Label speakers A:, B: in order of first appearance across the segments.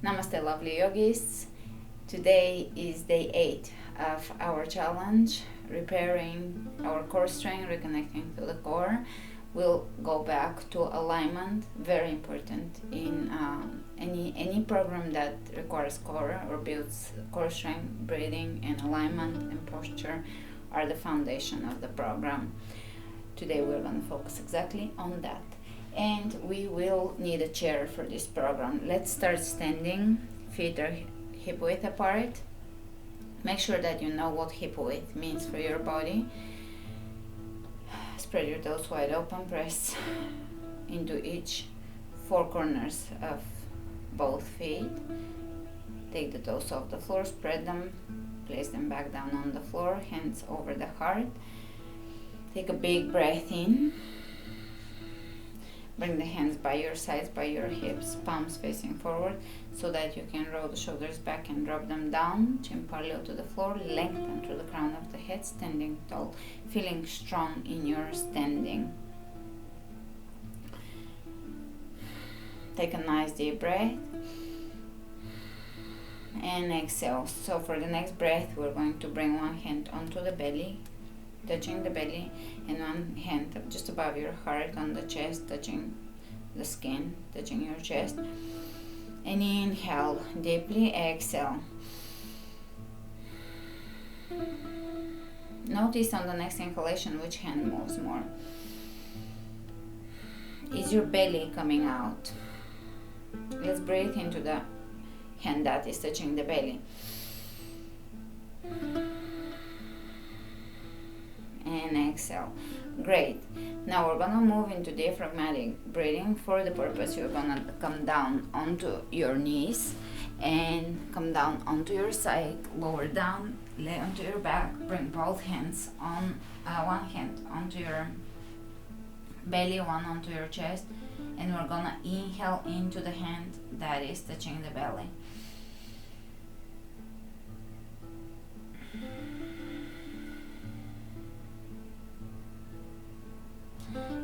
A: Namaste, lovely yogis. Today is day 8 of our challenge, repairing our core strength, reconnecting to the core. We'll go back to alignment, very important in any program that requires core or builds core strength. Breathing and alignment and posture are the foundation of the program. Today we're going to focus exactly on that. And we will need a chair for this program. Let's start standing. Feet are hip width apart. Make sure that you know what hip width means for your body. Spread your toes wide open. Press into each four corners of both feet. Take the toes off the floor. Spread them. Place them back down on the floor. Hands over the heart. Take a big breath in. Bring the hands by your sides, by your hips, palms facing forward, so that you can roll the shoulders back and drop them down. Chin parallel to the floor, lengthen through the crown of the head, standing tall, feeling strong in your standing. Take a nice deep breath and exhale. So for the next breath, we're going to bring one hand onto the belly, touching the belly, and one hand just above your heart on the chest, touching the skin, touching your chest. And inhale deeply, exhale. Notice on the next inhalation which hand moves more. Is your belly coming out? Let's breathe into the hand that is touching the belly. And exhale. Great. Now we're gonna move into diaphragmatic breathing. For the purpose, you're gonna come down onto your knees and come down onto your side, lower down, lay onto your back, bring both hands on, one hand onto your belly, one onto your chest, and we're gonna inhale into the hand that is touching the belly.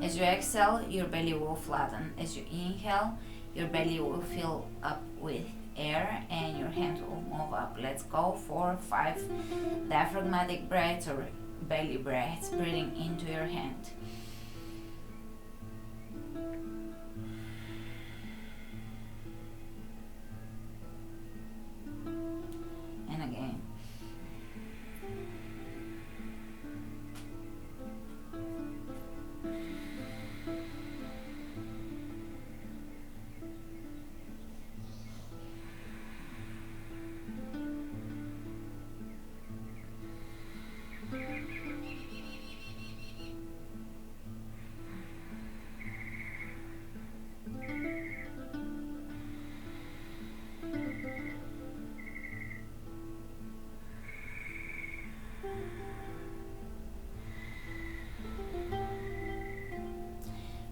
A: As you exhale, your belly will flatten. As you inhale, your belly will fill up with air and your hands will move up. Let's go for 5 diaphragmatic breaths or belly breaths, breathing into your hand. And again.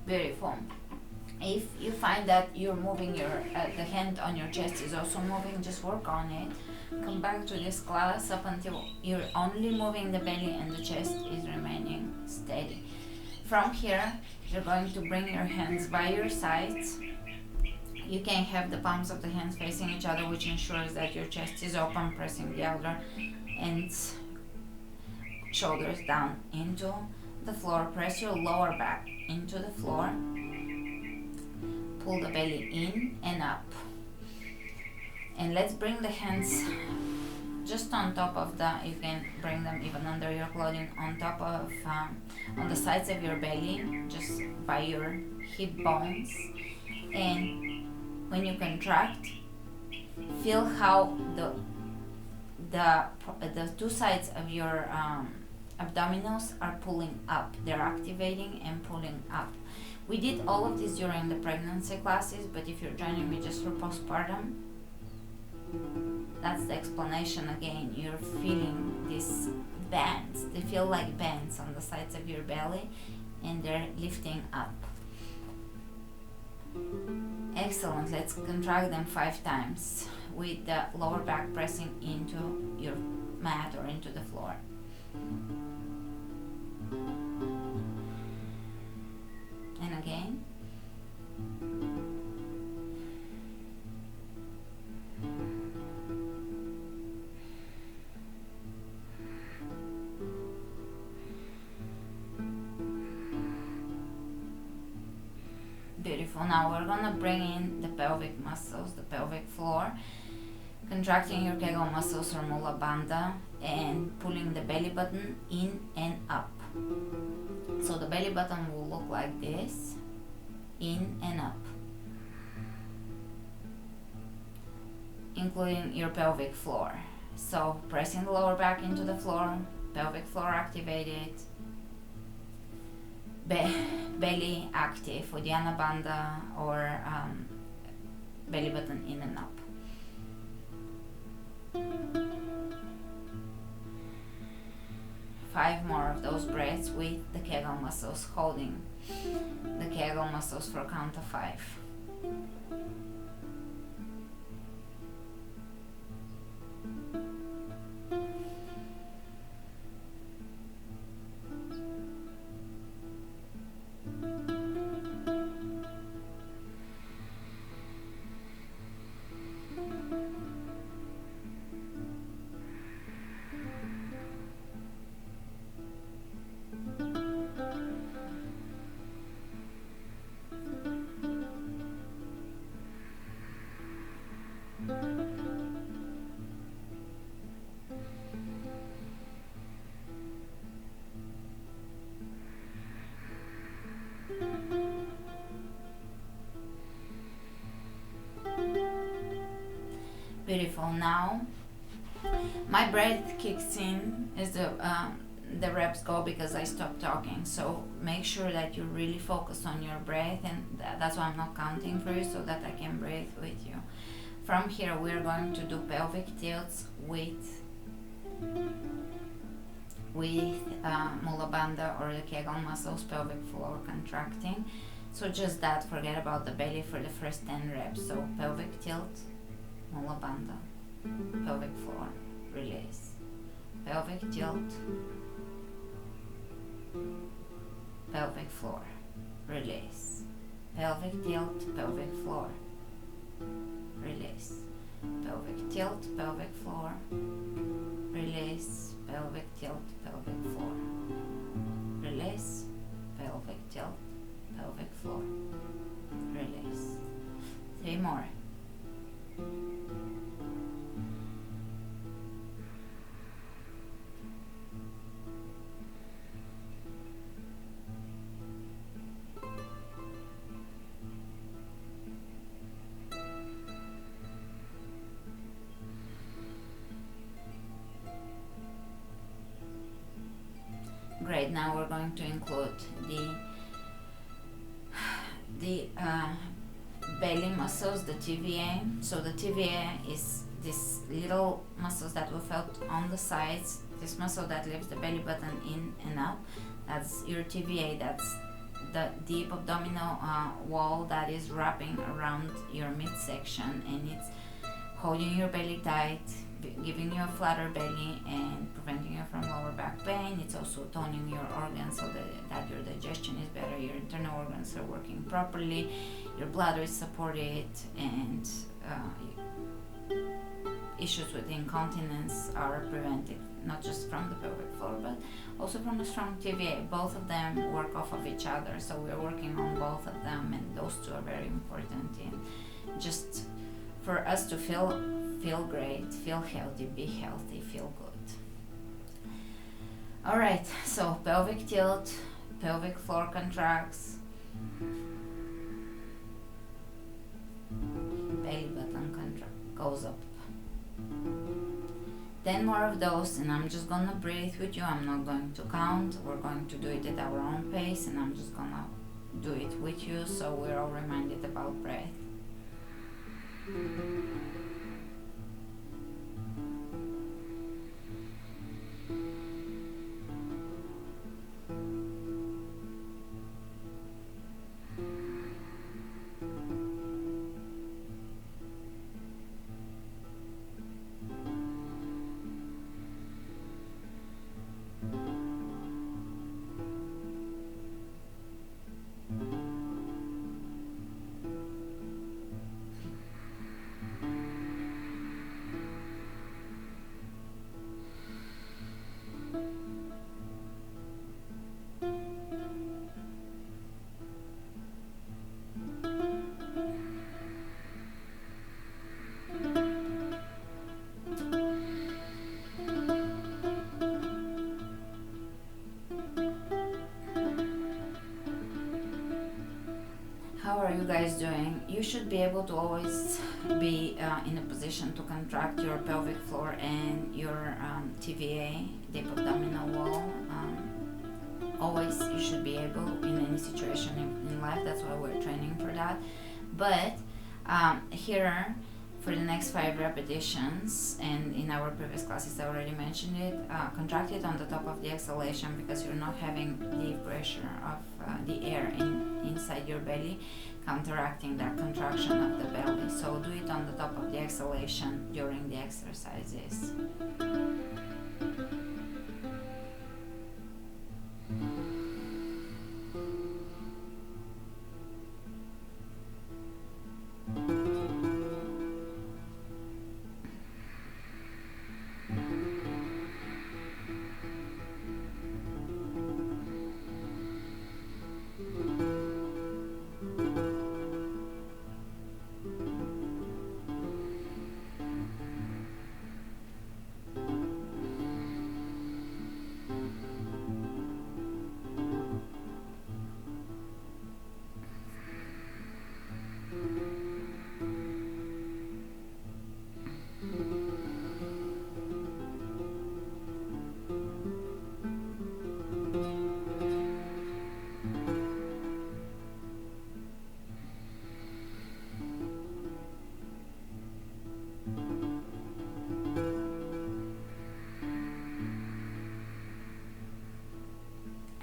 A: Beautiful. If you find that you're moving your the hand on your chest is also moving, just work on it. Come back to this class up until you're only moving the belly and the chest is remaining steady. From here, you're going to bring your hands by your sides. You can have the palms of the hands facing each other, which ensures that your chest is open, pressing the outer ends, shoulders down into the floor. Press your lower back into the floor. Pull the belly in and up. And let's bring the hands just on top of you can bring them even under your clothing, on top of, on the sides of your belly, just by your hip bones. And when you contract, feel how the two sides of your abdominals are pulling up. They're activating and pulling up. We did all of this during the pregnancy classes, but if you're joining me just for postpartum, that's the explanation again. You're feeling these bands. They feel like bands on the sides of your belly, and they're lifting up. Excellent. Let's contract them 5 times with the lower back pressing into your mat or into the floor. And again. Beautiful. Now we're gonna bring in the pelvic muscles, the pelvic floor, contracting your kegel muscles or mula bandha and pulling the belly button in and up. So the belly button will look like this, in and up, including your pelvic floor. So pressing the lower back into the floor, pelvic floor activated, belly active, Uddiyana bandha or belly button in and up. Five more of those breaths with the kegel muscles, holding the kegel muscles for a count of 5. Beautiful. Now my breath kicks in as the reps go because I stopped talking. So make sure that you really focus on your breath, and that's why I'm not counting for you, so that I can breathe with you. From here we're going to do pelvic tilts with mula bandha or the kegel muscles, pelvic floor contracting. So just that, forget about the belly for the first 10 reps. So pelvic tilt, mula bandha, pelvic floor, release, pelvic tilt, pelvic floor, release, pelvic tilt, pelvic floor, release, pelvic tilt, pelvic floor, release, pelvic tilt, pelvic floor, release, pelvic tilt, pelvic floor, release. 3 more. Great. Now we're going to include the belly muscles, the TVA. So the TVA is this little muscles that we felt on the sides, this muscle that lifts the belly button in and up. That's your TVA. That's the deep abdominal wall that is wrapping around your midsection, and it's holding your belly tight, giving you a flatter belly and preventing you from lower back pain. It's also toning your organs so that your digestion is better, your internal organs are working properly, your bladder is supported, and issues with incontinence are prevented, not just from the pelvic floor but also from a strong TVA. Both of them work off of each other, so we're working on both of them, and those two are very important in just for us to feel great, feel healthy, be healthy, feel good. Alright, so pelvic tilt, pelvic floor contracts, belly button goes up. 10 more of those, and I'm just gonna breathe with you. I'm not going to count. We're going to do it at our own pace, and I'm just gonna do it with you so we're all reminded about breath. you should be able to always be in a position to contract your pelvic floor and your TVA, deep abdominal wall. Always you should be able in any situation in life. That's why we're training for that. But here for the next 5 repetitions, and in our previous classes I already mentioned it, contract it on the top of the exhalation, because you're not having the pressure of the air inside your belly counteracting that contraction of the belly. So do it on the top of the exhalation during the exercises.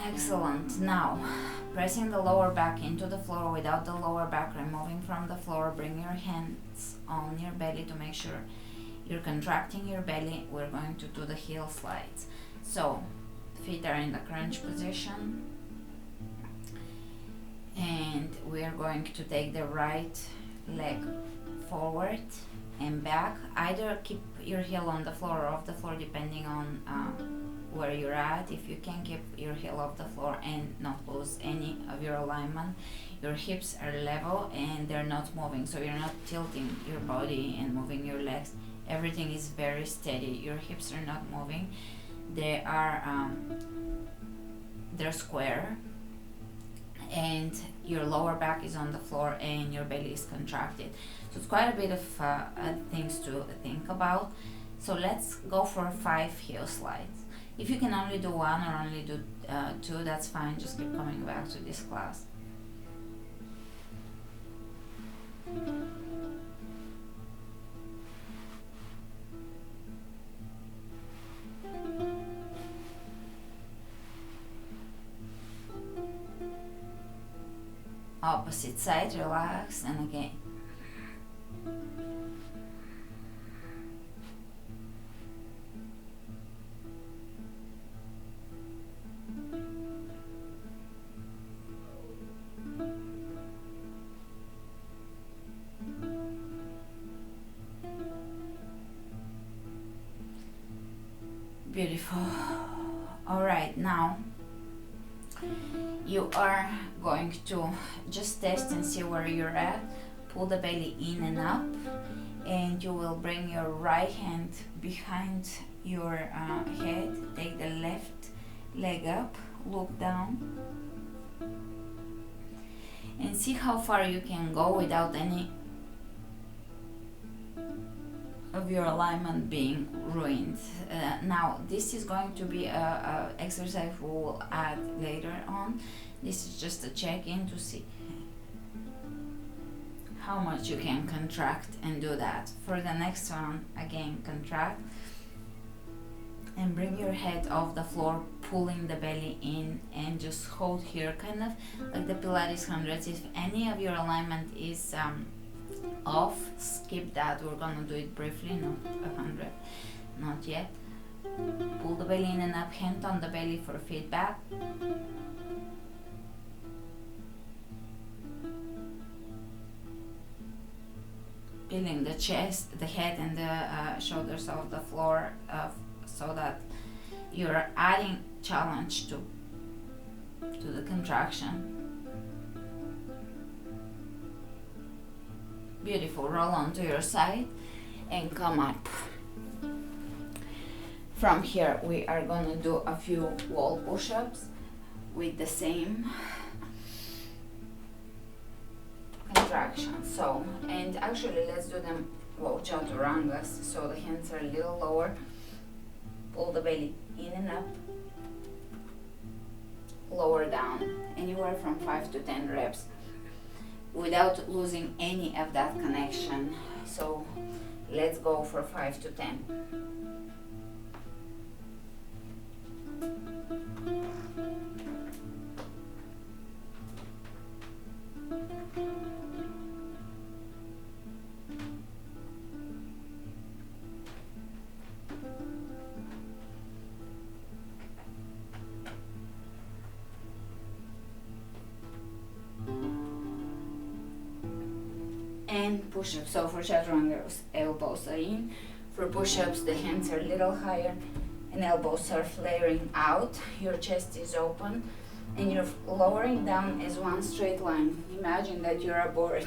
A: Excellent. Now, pressing the lower back into the floor without the lower back removing from the floor, bring your hands on your belly to make sure you're contracting your belly. We're going to do the heel slides. So, feet are in the crunch position, and we are going to take the right leg forward and back. Either keep your heel on the floor or off the floor, depending on where you're at. If you can keep your heel off the floor and not lose any of your alignment, your hips are level and they're not moving, so you're not tilting your body and moving your legs. Everything is very steady. Your hips are not moving. They are they're square, and your lower back is on the floor and your belly is contracted. So it's quite a bit of things to think about. So let's go for 5 heel slides. If you can only do 1 or only do 2, that's fine. Just keep coming back to this class. Opposite side, relax, and again. Beautiful. All right, now you are going to just test and see where you're at. Pull the belly in and up, and you will bring your right hand behind your head. Take the left leg up, look down, and see how far you can go without any of your alignment being ruined. Now this is going to be a exercise we will add later on. This is just a check-in to see how much you can contract and do that. For the next one, again, contract and bring your head off the floor, pulling the belly in, and just hold here, kind of like the Pilates 100s. If any of your alignment is off, skip that. We're gonna do it briefly, not 100, not yet. Pull the belly in and up, hand on the belly for feedback. Peeling the chest, the head and the shoulders off the floor, so that you're adding challenge to the contraction. Beautiful. Roll onto your side and come up. From here we are gonna do a few wall push-ups with the same contraction. So, and actually let's do them chaturangas, so the hands are a little lower. Pull the belly in and up, lower down, anywhere from 5 to 10 reps without losing any of that connection. So let's go for 5 to 10. And push-ups. So for chaturangas, elbows are in. For push-ups, the hands are a little higher and elbows are flaring out. Your chest is open and you're lowering down as one straight line. Imagine that you're a board.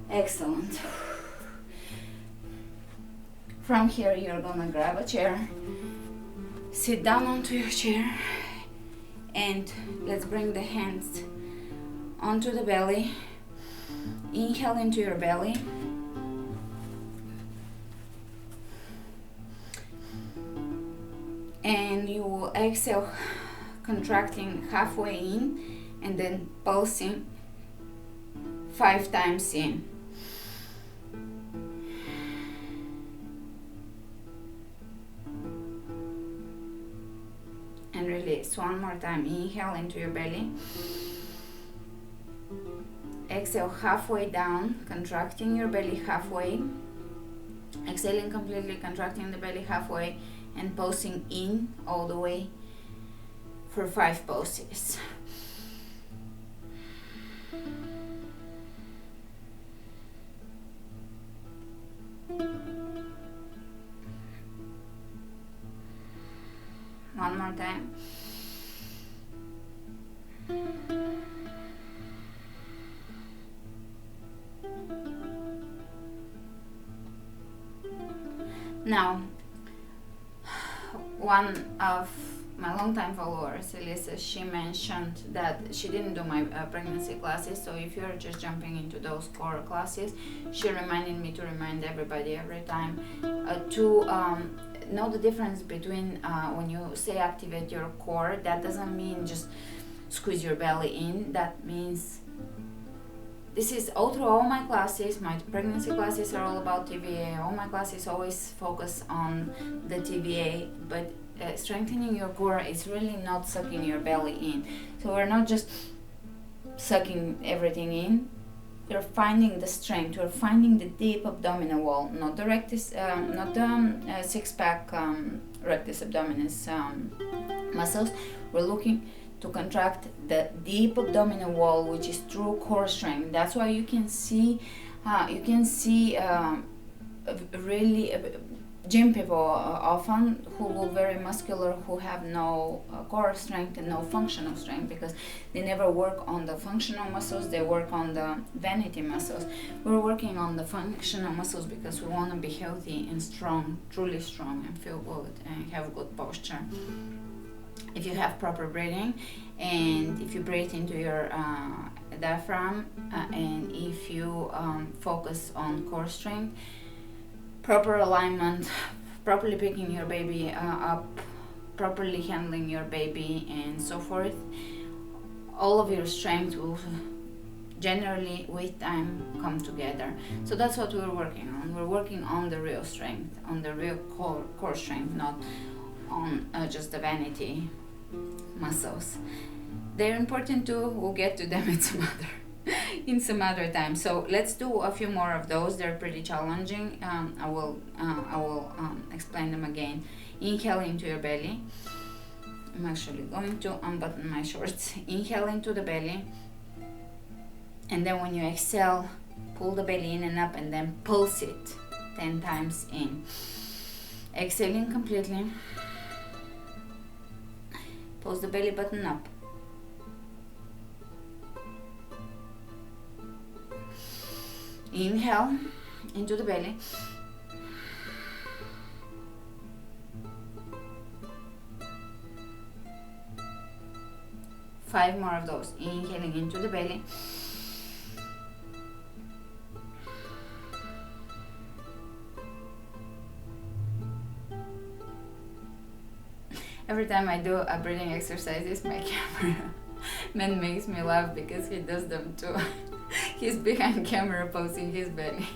A: Excellent. From here, you're gonna grab a chair, sit down onto your chair, and let's bring the hands onto the belly. Inhale into your belly. And you will exhale, contracting halfway in and then pulsing 5 times in. And release. One more time. Inhale into your belly. Exhale halfway down, contracting your belly halfway. Exhaling completely, contracting the belly halfway, and pulsing in all the way for 5 pulses. One more time. Now, one of my longtime followers, Elisa, she mentioned that she didn't do my pregnancy classes, so if you're just jumping into those core classes, she reminded me to remind everybody every time to know the difference between when you say activate your core, that doesn't mean just squeeze your belly in. That means this is all through all my classes. My pregnancy classes are all about TVA. All my classes always focus on the TVA, but strengthening your core is really not sucking your belly in. So we're not just sucking everything in. You're finding the strength. You're finding the deep abdominal wall, not the rectus, not the six-pack rectus abdominis muscles. We're looking to contract the deep abdominal wall, which is true core strength. That's why you can see really gym people often who look very muscular, who have no core strength and no functional strength, because they never work on the functional muscles, they work on the vanity muscles. We're working on the functional muscles because we want to be healthy and strong, truly strong, and feel good and have good posture. If you have proper breathing, and if you breathe into your diaphragm, and if you focus on core strength, proper alignment, properly picking your baby up, properly handling your baby, and so forth, all of your strength will generally with time come together. So that's what we're working on. We're working on the real strength, on the real core strength, not on just the vanity muscles. They're important too. We'll get to them in some other time. So let's do a few more of those. They're pretty challenging. I will explain them again. Inhale into your belly. I'm actually going to unbutton my shorts. Inhale into the belly, and then when you exhale, pull the belly in and up, and then pulse it 10 times in. Exhaling completely. Pulse the belly button up. Inhale into the belly. Five more of those. Inhaling into the belly. Every time I do a breathing exercises, my cameraman makes me laugh because he does them too. He's behind camera posing his belly.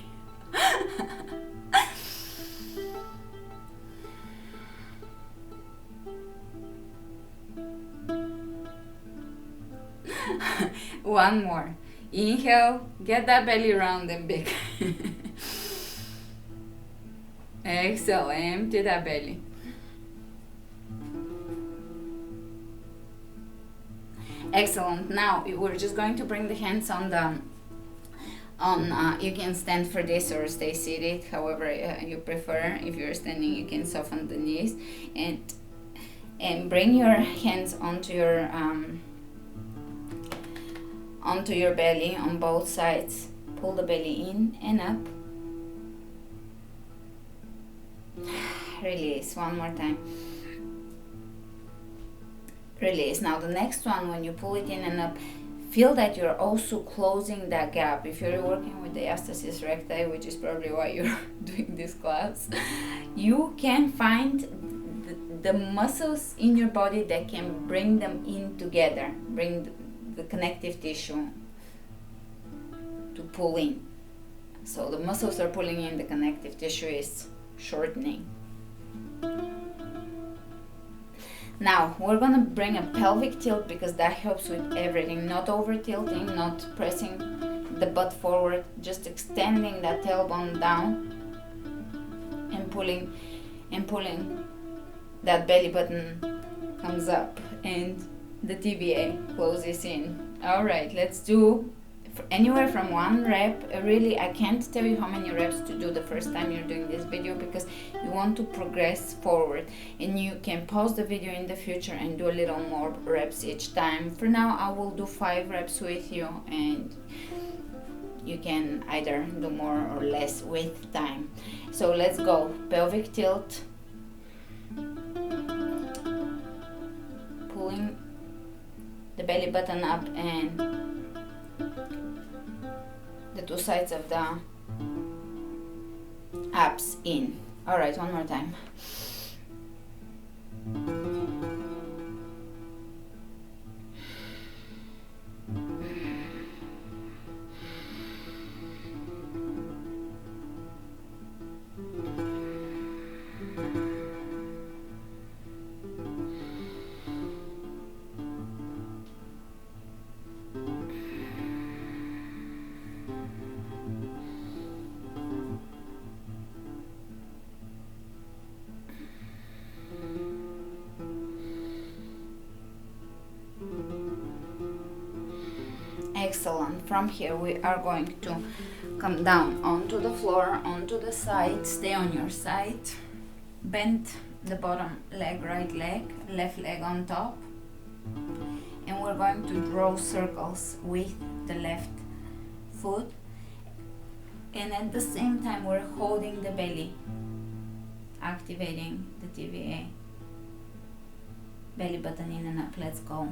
A: One more. Inhale, get that belly round and big. Exhale, empty that belly. Excellent. Now we're just going to bring the hands on the you can stand for this or stay seated, however you prefer. If you're standing, you can soften the knees and bring your hands onto your belly on both sides. Pull the belly in and up. Release. One more time. Release. Now the next one, when you pull it in and up, feel that you're also closing that gap. If you're working with Diastasis recti, which is probably why you're doing this class, you can find the muscles in your body that can bring them in together, bring the connective tissue to pull in. So the muscles are pulling in, the connective tissue is shortening. Now we're gonna bring a pelvic tilt because that helps with everything. Not over tilting, not pressing the butt forward, just extending that tailbone down and pulling that belly button comes up and the TVA closes in. All right, let's do anywhere from 1 rep. Really, I can't tell you how many reps to do the first time you're doing this video because you want to progress forward, and you can pause the video in the future and do a little more reps each time. For now, I will do 5 reps with you, and you can either do more or less with time. So let's go. Pelvic tilt, pulling the belly button up and the 2 sides of the abs in. All right, one more time. Excellent. From here we are going to come down onto the floor, onto the side. Stay on your side. Bend the bottom leg, right leg, left leg on top. And we're going to draw circles with the left foot. And at the same time we're holding the belly, activating the TVA. Belly button in and up. Let's go.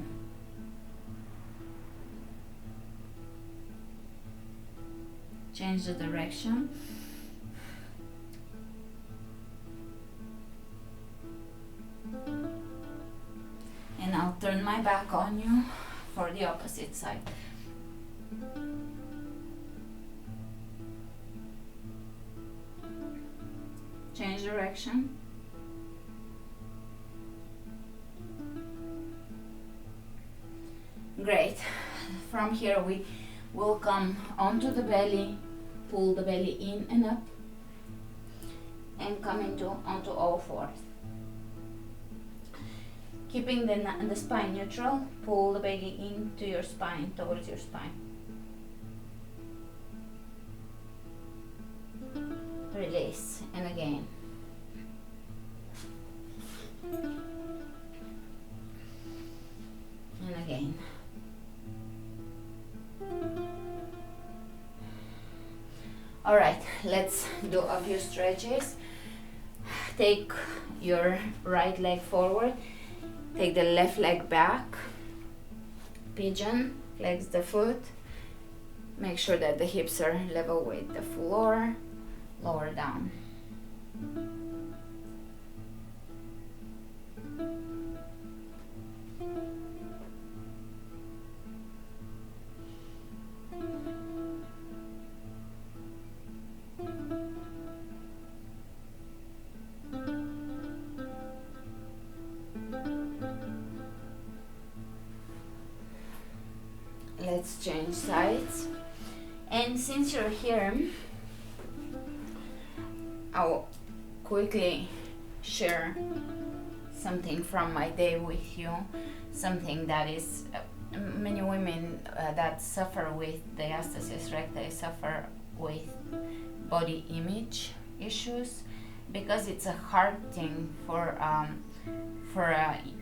A: Change the direction. And I'll turn my back on you for the opposite side. Change direction. Great. From here we will come onto the belly, pull the belly in and up, and come onto all fours. Keeping the spine neutral, pull the belly into your spine, towards your spine. Release, and again. And again. Alright, let's do a few stretches. Take your right leg forward, take the left leg back, pigeon, flex the foot, make sure that the hips are level with the floor, lower down. Let's change sides. And since you're here, I'll quickly share something from my day with you, something that is many women that suffer with diastasis recti suffer with body image issues, because it's a hard thing for a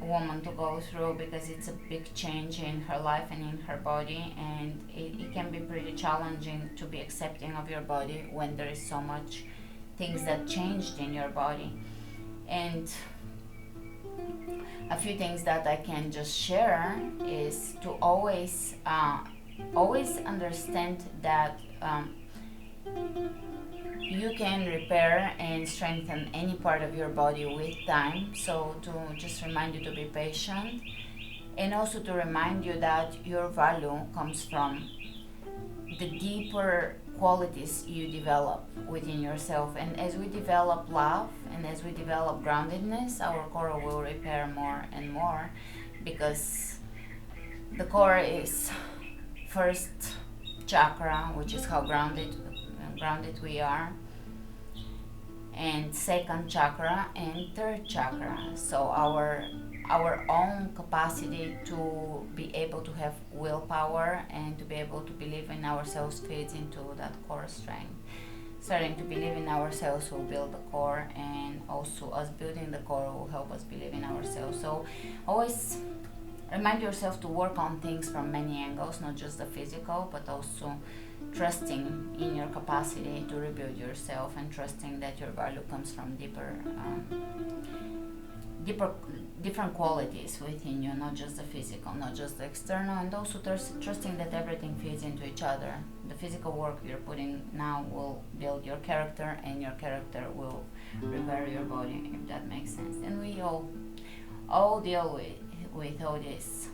A: woman to go through, because it's a big change in her life and in her body, and it can be pretty challenging to be accepting of your body when there is so much things that changed in your body. And a few things that I can just share is to always understand that you can repair and strengthen any part of your body with time. So to just remind you to be patient, and also to remind you that your value comes from the deeper qualities you develop within yourself. And as we develop love and as we develop groundedness, our core will repair more and more, because the core is first chakra, which is how grounded we are, and second chakra and third chakra. So our own capacity to be able to have willpower and to be able to believe in ourselves feeds into that core strength. Starting to believe in ourselves will build the core, and also us building the core will help us believe in ourselves. So always remind yourself to work on things from many angles, not just the physical, but also trusting in your capacity to rebuild yourself, and trusting that your value comes from different qualities within you, not just the physical, not just the external, and also trusting that everything feeds into each other. The physical work you're putting now will build your character, and your character will repair your body, if that makes sense. And we all deal with all these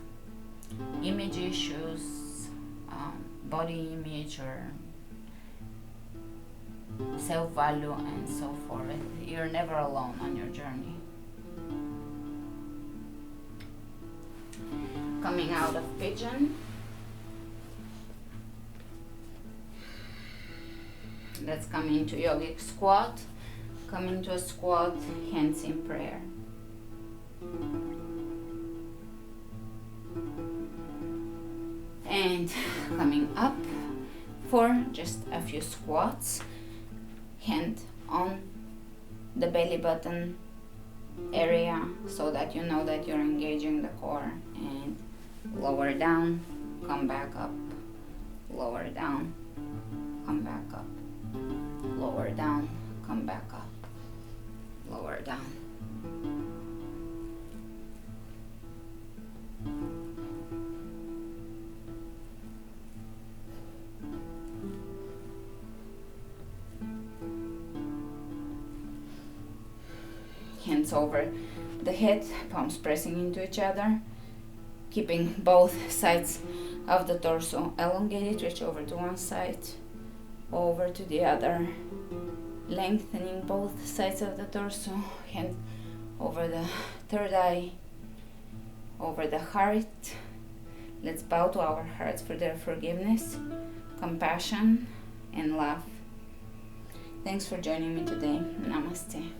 A: image issues, body image or self-value and so forth. You're never alone on your journey. Coming out of pigeon, let's come into yogic squat. Come into a squat, hands in prayer. And coming up for just a few squats, hand on the belly button area so that you know that you're engaging the core, and lower down, come back up, lower down, come back up, lower down, come back up, lower down. Hands over the head, palms pressing into each other, keeping both sides of the torso elongated. Reach over to one side, over to the other, lengthening both sides of the torso. Hand over the third eye, over the heart. Let's bow to our hearts for their forgiveness, compassion, and love. Thanks for joining me today. Namaste.